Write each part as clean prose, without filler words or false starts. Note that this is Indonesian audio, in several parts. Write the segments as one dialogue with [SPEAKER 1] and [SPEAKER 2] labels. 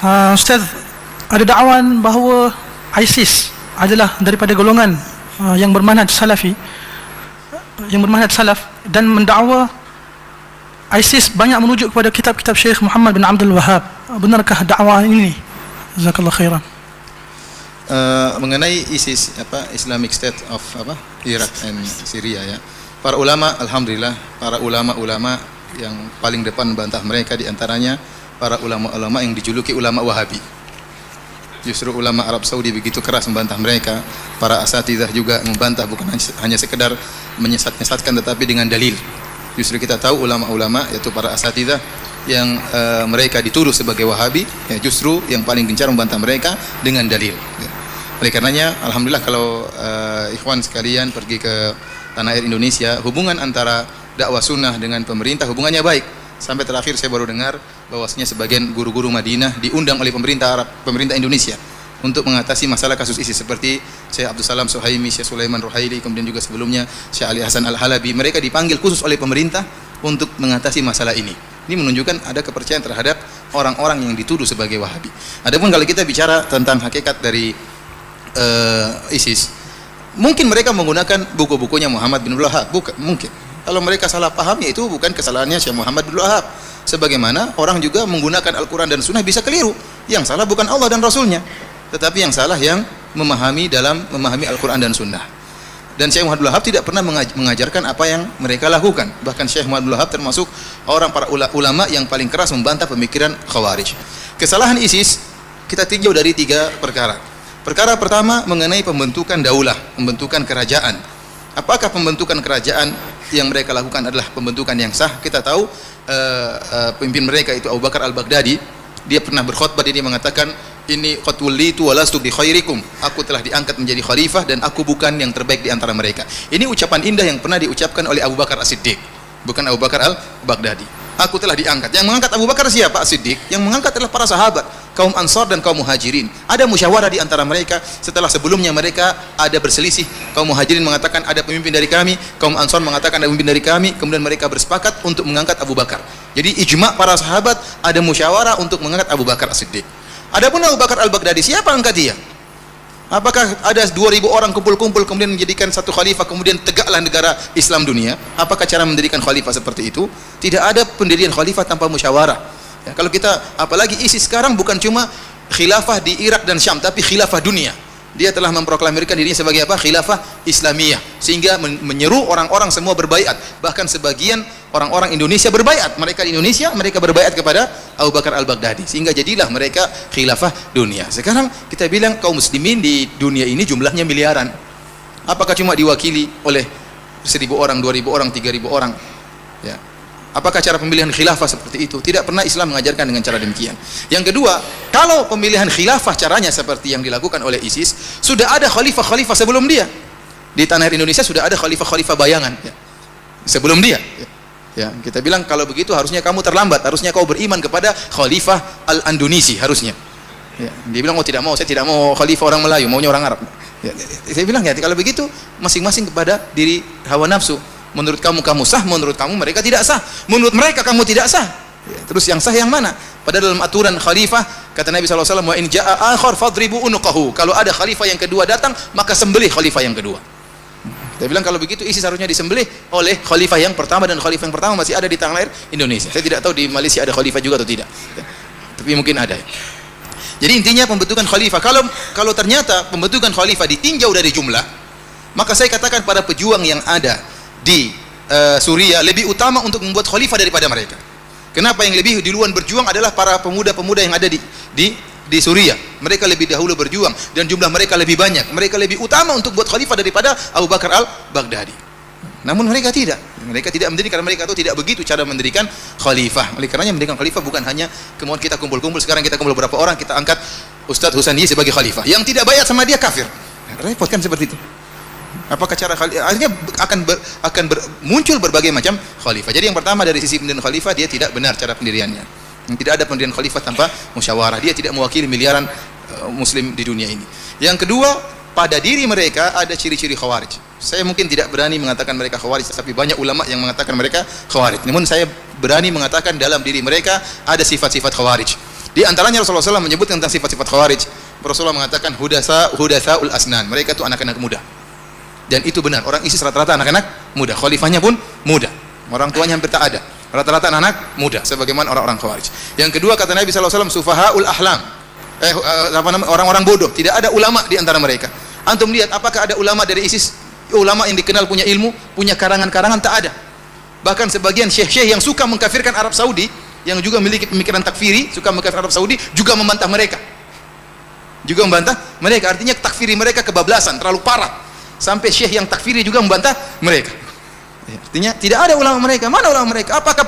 [SPEAKER 1] Ustaz, ada dakwan bahawa ISIS adalah daripada golongan yang bermanhaj salafi, yang bermanhaj salaf, dan mendakwa ISIS banyak merujuk kepada kitab-kitab Syekh Muhammad bin Abdul Wahhab. Benarkah dakwah ini? Jazakallah khairan.
[SPEAKER 2] Mengenai ISIS, Islamic State of Iraq and Syria, ya. Para ulama, alhamdulillah, para ulama-ulama yang paling depan membantah mereka, di antaranya para ulama-ulama yang dijuluki ulama Wahabi. Justru ulama Arab Saudi begitu keras membantah mereka. Para asatidzah juga membantah, bukan hanya sekedar menyesat-nyesatkan, tetapi dengan dalil. Justru kita tahu ulama-ulama, yaitu para asatidzah yang mereka dituduh sebagai Wahabi, ya, justru yang paling gencar membantah mereka dengan dalil. Ya. Oleh karenanya, alhamdulillah kalau ikhwan sekalian pergi ke tanah air Indonesia, hubungan antara dakwah sunnah dengan pemerintah hubungannya baik. Sampai terakhir saya baru dengar bahwasanya sebagian guru-guru Madinah diundang oleh pemerintah Indonesia untuk mengatasi masalah kasus ISIS, seperti Syekh Abdul Salam Suhaimi, Syekh Sulaiman Ruhaili, kemudian juga sebelumnya Syekh Ali Hasan Al-Halabi. Mereka dipanggil khusus oleh pemerintah untuk mengatasi masalah ini. Ini menunjukkan ada kepercayaan terhadap orang-orang yang dituduh sebagai Wahabi. Adapun kalau kita bicara tentang hakikat dari ISIS, mungkin mereka menggunakan buku-bukunya Muhammad bin Abdul Wahhab, bukan mungkin. Kalau mereka salah paham, ya itu bukan kesalahannya Syekh Muhammad bin Abdul Wahhab. Sebagaimana orang juga menggunakan Al-Quran dan Sunnah bisa keliru. Yang salah bukan Allah dan Rasulnya, tetapi yang salah yang memahami Al-Quran dan Sunnah. Dan Syekh Muhammad bin Abdul Wahhab tidak pernah mengajarkan apa yang mereka lakukan. Bahkan Syekh Muhammad bin Abdul Wahhab termasuk para ulama yang paling keras membantah pemikiran Khawarij. Kesalahan ISIS kita tinjau dari 3 perkara. Perkara pertama mengenai pembentukan daulah, pembentukan kerajaan. Apakah pembentukan kerajaan yang mereka lakukan adalah pembentukan yang sah? Kita tahu pemimpin mereka itu Abu Bakar Al-Baghdadi, dia pernah berkhutbah, dia mengatakan, ini qad wullitu wa lastu bi khairikum, aku telah diangkat menjadi khalifah dan aku bukan yang terbaik di antara mereka. Ini ucapan indah yang pernah diucapkan oleh Abu Bakar As-Siddiq, bukan Abu Bakar Al-Baghdadi. Aku telah diangkat. Yang mengangkat Abu Bakar siapa? As-Siddiq. Yang mengangkat adalah para sahabat, kaum Ansar dan kaum Muhajirin. Ada musyawarah di antara mereka setelah sebelumnya mereka ada berselisih. Kaum Muhajirin mengatakan ada pemimpin dari kami, kaum Ansar mengatakan ada pemimpin dari kami, kemudian mereka bersepakat untuk mengangkat Abu Bakar. Jadi ijma' para sahabat, ada musyawarah untuk mengangkat Abu Bakar As-Siddiq. Adapun Abu Bakar Al-Baghdadi, siapa angkat dia? Apakah ada 2.000 orang kumpul-kumpul kemudian menjadikan satu khalifah, kemudian tegaklah negara Islam dunia? Apakah cara mendirikan khalifah seperti itu? Tidak ada pendirian khalifah tanpa musyawarah. Ya, kalau kita, apalagi ISIS sekarang bukan cuma khilafah di Irak dan Syam, tapi khilafah dunia. Dia telah memproklamirkan dirinya sebagai apa? Khilafah Islamiyah, sehingga menyeru orang-orang semua berbaiat. Bahkan sebagian orang-orang Indonesia berbaiat. Mereka di Indonesia, mereka berbaiat kepada Abu Bakar Al-Baghdadi, sehingga jadilah mereka khilafah dunia. Sekarang kita bilang kaum muslimin di dunia ini jumlahnya miliaran. Apakah cuma diwakili oleh 1.000 orang, 2.000 orang, 3.000 orang? Ya. Apakah cara pemilihan khilafah seperti itu? Tidak pernah Islam mengajarkan dengan cara demikian. Yang kedua, kalau pemilihan khilafah caranya seperti yang dilakukan oleh ISIS, sudah ada khalifah-khalifah sebelum dia. Di tanah air Indonesia sudah ada khalifah-khalifah bayangan, ya, sebelum dia. Ya, kita bilang kalau begitu harusnya kamu terlambat, harusnya kau beriman kepada Khalifah Al-Andunisi harusnya. Ya, dia bilang, oh tidak mau, saya tidak mau khalifah orang Melayu, maunya orang Arab. Ya, saya bilang, ya kalau begitu masing-masing kepada diri hawa nafsu. Menurut kamu sah, menurut kamu mereka tidak sah. Menurut mereka kamu tidak sah. Ya, terus yang sah yang mana? Padahal dalam aturan khalifah, kata Nabi SAW, wa in ja'a akhar fadribu unuqahu. Kalau ada khalifah yang kedua datang, maka sembelih khalifah yang kedua. Saya bilang kalau begitu ISIS harusnya disembelih oleh khalifah yang pertama, dan khalifah yang pertama masih ada di tanah air Indonesia. Saya tidak tahu di Malaysia ada khalifah juga atau tidak. Ya, tapi mungkin ada. Jadi intinya pembentukan khalifah. Kalau ternyata pembentukan khalifah ditinjau dari jumlah, maka saya katakan para pejuang yang ada di Suriah lebih utama untuk membuat khalifah daripada mereka. Kenapa yang lebih duluan berjuang adalah para pemuda-pemuda yang ada di Suriah. Mereka lebih dahulu berjuang dan jumlah mereka lebih banyak. Mereka lebih utama untuk buat khalifah daripada Abu Bakar Al-Baghdadi. Namun mereka tidak mendirikan, karena mereka tahu tidak begitu cara mendirikan khalifah. Oleh karenanya mendirikan khalifah bukan hanya kemudian kita kumpul-kumpul, sekarang kita kumpul berapa orang, kita angkat Ustadz Husani sebagai khalifah. Yang tidak bayat sama dia kafir. Repot kan seperti itu. Apakah cara khalifah? Akhirnya akan muncul berbagai macam khalifah. Jadi yang pertama dari sisi pendirian khalifah, dia tidak benar cara pendiriannya. Tidak ada pendirian khalifah tanpa musyawarah. Dia tidak mewakili miliaran muslim di dunia ini. Yang kedua, pada diri mereka ada ciri-ciri khawarij. Saya mungkin tidak berani mengatakan mereka khawarij, tapi banyak ulama yang mengatakan mereka khawarij. Namun saya berani mengatakan dalam diri mereka ada sifat-sifat khawarij. Di antaranya Rasulullah SAW menyebut tentang sifat-sifat Khawarij. Rasulullah mengatakan hudatsaul asnan. Mereka itu anak-anak muda. Dan itu benar. Orang ISIS rata-rata anak-anak muda. Khalifahnya pun muda. Orang tuanya hampir tak ada. Rata-rata anak muda. Sebagaimana orang-orang Khawarij. Yang kedua kata Nabi SAW, sufahaul ahlam. Orang-orang bodoh. Tidak ada ulama di antara mereka. Antum lihat apakah ada ulama dari ISIS? Ulama yang dikenal punya ilmu, punya karangan-karangan, tak ada. Bahkan sebagian syekh-syekh yang suka mengkafirkan Arab Saudi, yang juga memiliki pemikiran takfiri, suka mengkafirkan Arab Saudi, juga membantah mereka. Artinya takfiri mereka kebablasan, terlalu parah. Sampai syekh yang takfiri juga membantah mereka. Artinya tidak ada ulama mereka. Mana ulama mereka? Apakah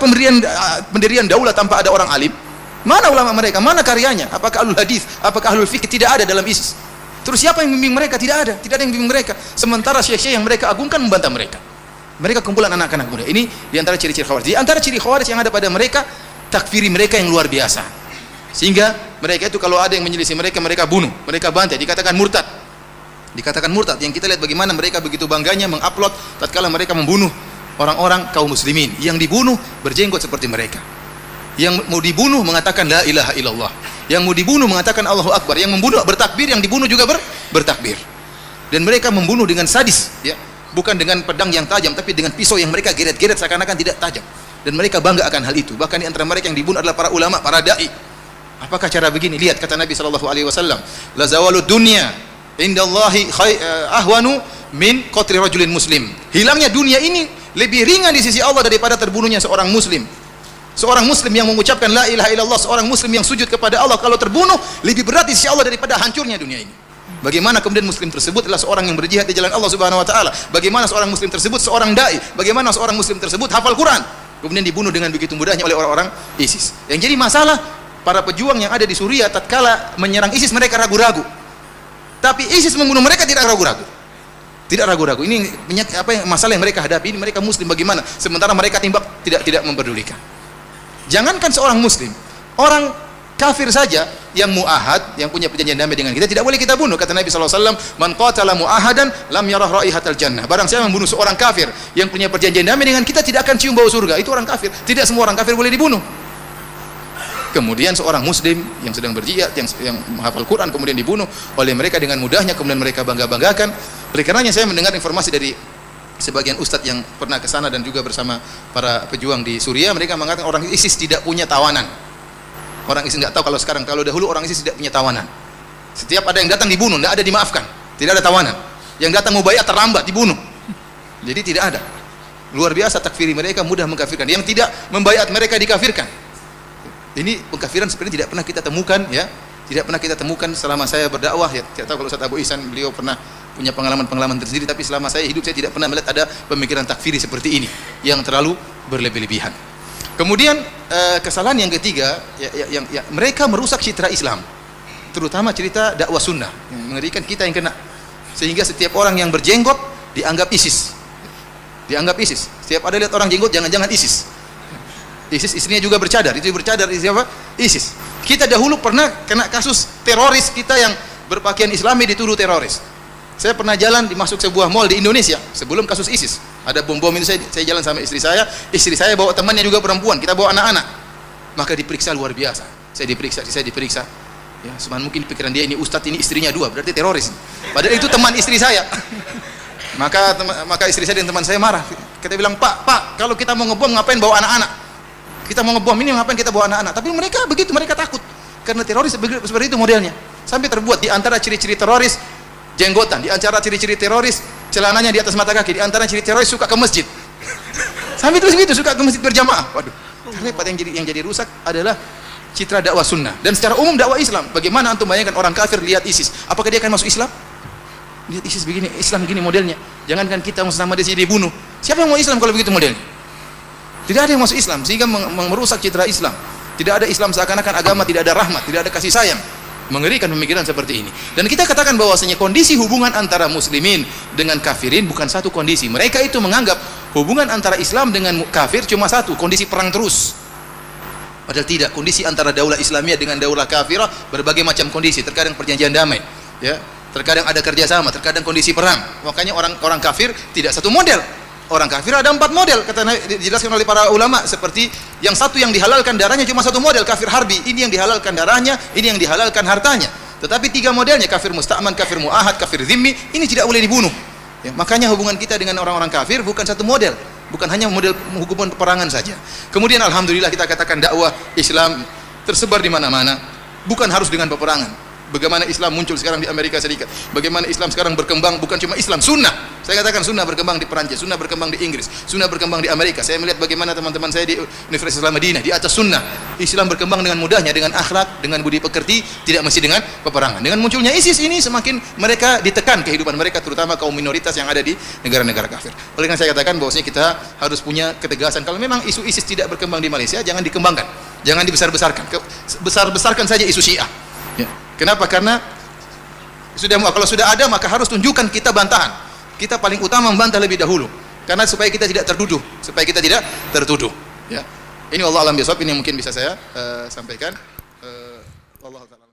[SPEAKER 2] pendirian daulah tanpa ada orang alim? Mana ulama mereka? Mana karyanya? Apakah ahlul hadis? Apakah ahlul fikih? Tidak ada dalam ISIS. Terus siapa yang membimbing mereka? Tidak ada yang membimbing mereka. Sementara syekh-syekh yang mereka agungkan membantah mereka. Mereka kumpulan anak-anak muda. Ini di antara ciri-ciri Khawarij. Di antara ciri Khawarij yang ada pada mereka, takfiri mereka yang luar biasa. Sehingga mereka itu kalau ada yang menyelisih mereka, mereka bunuh, mereka bantai, dikatakan murtad. Yang kita lihat bagaimana mereka begitu bangganya mengupload tatkala mereka membunuh orang-orang kaum muslimin. Yang dibunuh berjenggot seperti mereka. Yang mau dibunuh mengatakan la ilaha illallah. Yang mau dibunuh mengatakan Allahu Akbar. Yang membunuh bertakbir, yang dibunuh juga bertakbir. Dan mereka membunuh dengan sadis, ya. Bukan dengan pedang yang tajam, tapi dengan pisau yang mereka geret-geret seakan-akan tidak tajam. Dan mereka bangga akan hal itu. Bahkan di antara mereka yang dibunuh adalah para ulama, para dai. Apakah cara begini? Lihat kata Nabi SAW, la zawalud dunya indallahi ahwanu min qatli rajulin muslim. Hilangnya dunia ini lebih ringan di sisi Allah daripada terbunuhnya seorang muslim. Seorang muslim yang mengucapkan la ilaha illallah, seorang muslim yang sujud kepada Allah, kalau terbunuh lebih berat di sisi Allah daripada hancurnya dunia ini. Bagaimana kemudian muslim tersebut adalah seorang yang berjihad di jalan Allah Subhanahu wa taala? Bagaimana seorang muslim tersebut seorang dai? Bagaimana seorang muslim tersebut hafal Quran? Kemudian dibunuh dengan begitu mudahnya oleh orang-orang ISIS. Yang jadi masalah para pejuang yang ada di Suriah tatkala menyerang ISIS mereka ragu-ragu. Tapi ISIS membunuh mereka tidak ragu-ragu. Tidak ragu-ragu. Ini masalah yang mereka hadapi. Ini mereka muslim bagaimana? Sementara mereka timbak tidak memperdulikan. Jangankan seorang muslim, orang kafir saja yang muahad, yang punya perjanjian damai dengan kita, tidak boleh kita bunuh. Kata Nabi SAW, man qatala muahadan lam yarah raihatal jannah. Barang siapa membunuh seorang kafir yang punya perjanjian damai dengan kita, tidak akan cium bau surga. Itu orang kafir. Tidak semua orang kafir boleh dibunuh. Kemudian seorang muslim yang sedang berjihad, yang menghafal Quran, kemudian dibunuh oleh mereka dengan mudahnya, kemudian mereka bangga-banggakan. Oleh karenanya saya mendengar informasi dari sebagian ustadz yang pernah ke sana dan juga bersama para pejuang di Suriah, mereka mengatakan orang ISIS tidak punya tawanan. Orang ISIS nggak tahu kalau dahulu orang ISIS tidak punya tawanan. Setiap ada yang datang dibunuh, tidak ada dimaafkan, tidak ada tawanan. Yang datang mau bayar terlambat dibunuh. Jadi tidak ada. Luar biasa takfiri mereka, mudah mengkafirkan. Yang tidak membayar mereka dikafirkan. Ini pengkafiran sebenarnya tidak pernah kita temukan, ya. Tidak pernah kita temukan selama saya berdakwah, ya. Tidak tahu kalau Ustaz Abu Ihsan beliau pernah punya pengalaman-pengalaman tersendiri, tapi selama saya hidup saya tidak pernah melihat ada pemikiran takfiri seperti ini yang terlalu berlebih-lebihan. Kemudian kesalahan yang ketiga, mereka merusak citra Islam, terutama cerita dakwah sunnah yang mengerikan, kita yang kena. Sehingga setiap orang yang berjenggot dianggap ISIS. Setiap ada lihat orang jenggot, jangan-jangan ISIS. Istrinya juga bercadar. Itu bercadar siapa? ISIS. Kita dahulu pernah kena kasus teroris kita yang berpakaian Islami dituduh teroris. Saya pernah jalan masuk sebuah mall di Indonesia sebelum kasus ISIS. Ada bom-bom ini, saya jalan sama istri saya bawa temannya juga perempuan, kita bawa anak-anak. Maka diperiksa luar biasa. Saya diperiksa. Ya, sebenarnya mungkin pikiran dia ini ustadz, ini istrinya dua, berarti teroris. Padahal itu teman istri saya. Maka istri saya dan teman saya marah. Kita bilang, Pak, kalau kita mau ngebom ngapain bawa anak-anak? Kita mau ngebom ini ngapain kita bawa anak-anak? Tapi mereka begitu, mereka takut. Karena teroris seperti itu modelnya. Sampai terbuat di antara ciri-ciri teroris jenggotan, di antara ciri-ciri teroris celananya di atas mata kaki, di antara ciri teroris suka ke masjid. Sampai terus gitu, suka ke masjid berjamaah. Waduh. Repot. Yang jadi rusak adalah citra dakwah sunnah dan secara umum dakwah Islam. Bagaimana antum bayangkan orang kafir lihat ISIS, apakah dia akan masuk Islam? Lihat ISIS begini, Islam begini modelnya. Jangankan kita sama dia dibunuh. Siapa yang mau Islam kalau begitu modelnya? Tidak ada yang masuk Islam, sehingga merusak citra Islam. Tidak ada Islam seakan-akan agama tidak ada rahmat, tidak ada kasih sayang. Mengerikan pemikiran seperti ini. Dan kita katakan bahwasanya kondisi hubungan antara muslimin dengan kafirin bukan satu kondisi. Mereka itu menganggap hubungan antara Islam dengan kafir cuma satu, kondisi perang terus. Padahal tidak, kondisi antara daulah Islamiyah dengan daulah kafirah berbagai macam kondisi. Terkadang perjanjian damai, ya. Terkadang ada kerjasama, terkadang kondisi perang. Makanya orang kafir tidak satu model. orang kafir ada 4 model, kata dijelaskan oleh para ulama, seperti yang satu yang dihalalkan darahnya cuma satu model, kafir harbi, ini yang dihalalkan darahnya, ini yang dihalalkan hartanya. Tetapi 3 modelnya, kafir musta'man, kafir mu'ahad, kafir zimmi, ini tidak boleh dibunuh. Ya, makanya hubungan kita dengan orang-orang kafir bukan satu model, bukan hanya model hubungan peperangan saja. Kemudian alhamdulillah kita katakan dakwah Islam tersebar di mana-mana, bukan harus dengan peperangan. Bagaimana Islam muncul sekarang di Amerika Serikat, bagaimana Islam sekarang berkembang, bukan cuma Islam, sunnah. Saya katakan sunnah berkembang di Perancis, sunnah berkembang di Inggris, sunnah berkembang di Amerika. Saya melihat bagaimana teman-teman saya di Universitas Islam Madinah di atas sunnah. Islam berkembang dengan mudahnya, dengan akhlak, dengan budi pekerti, tidak mesti dengan peperangan. Dengan munculnya ISIS ini semakin mereka ditekan kehidupan mereka, terutama kaum minoritas yang ada di negara-negara kafir. Oleh karena saya katakan bahwasanya kita harus punya ketegasan. Kalau memang isu ISIS tidak berkembang di Malaysia, jangan dikembangkan, jangan dibesar-besarkan. Besar-besarkan saja isu Syiah. Ya. Kenapa? Karena kalau sudah ada maka harus tunjukkan kita bantahan. Kita paling utama membantah lebih dahulu. Karena supaya kita tidak tertuduh, Ya. Ini wallahu a'lam bishawab, ini yang mungkin bisa saya sampaikan. Wallahu ta'ala